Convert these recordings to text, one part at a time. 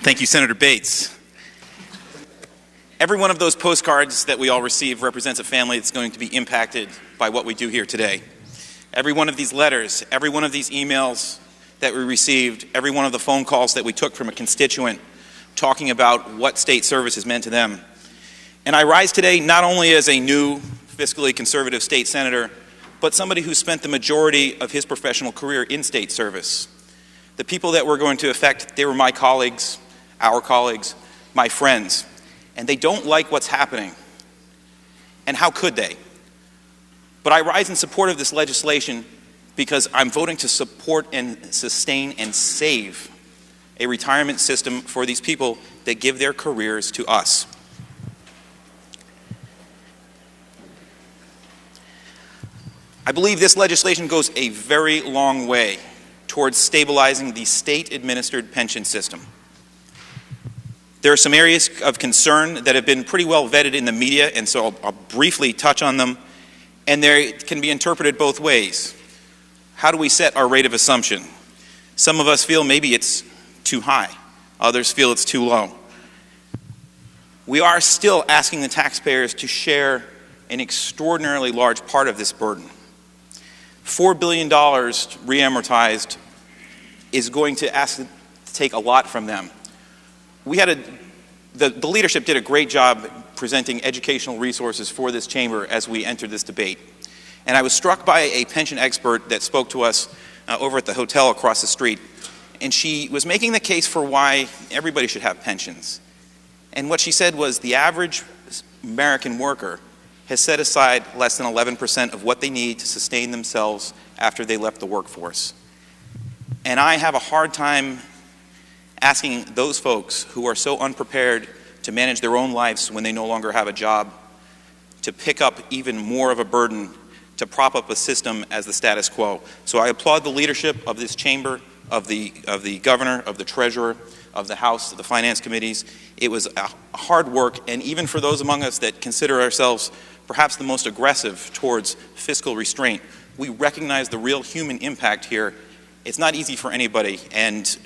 Thank you, Senator Bates. Every one of those postcards that we all receive represents a family that's going to be impacted by what we do here today. Every one of these letters, every one of these emails that we received, every one of the phone calls that we took from a constituent talking about what state service has meant to them. And I rise today not only as a new fiscally conservative state senator, but somebody who spent the majority of his professional career in state service. The people that were going to affect, they were my colleagues, our colleagues, my friends, and they don't like what's happening. And how could they? But I rise in support of this legislation because I'm voting to support and sustain and save a retirement system for these people that give their careers to us. I believe this legislation goes a very long way towards stabilizing the state-administered pension system. There are some areas of concern that have been pretty well vetted in the media, and so I'll briefly touch on them, and they can be interpreted both ways. How do we set our rate of assumption? Some of us feel maybe it's too high. Others feel it's too low. We are still asking the taxpayers to share an extraordinarily large part of this burden. $4 billion re-amortized is going to ask to take a lot from them. The leadership did a great job presenting educational resources for this chamber as we entered this debate. And I was struck by a pension expert that spoke to us over at the hotel across the street. And she was making the case for why everybody should have pensions. And what she said was the average American worker has set aside less than 11% of what they need to sustain themselves after they left the workforce. And I have a hard time asking those folks who are so unprepared to manage their own lives when they no longer have a job to pick up even more of a burden to prop up a system as the status quo. So I applaud the leadership of this chamber, of the governor, of the treasurer, of the House, of the finance committees. It was a hard work, and even for those among us that consider ourselves perhaps the most aggressive towards fiscal restraint, we recognize the real human impact here. It's not easy for anybody, and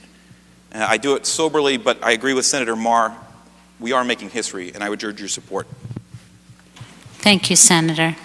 I do it soberly, but I agree with Senator Marr. We are making history, and I would urge your support. Thank you, Senator.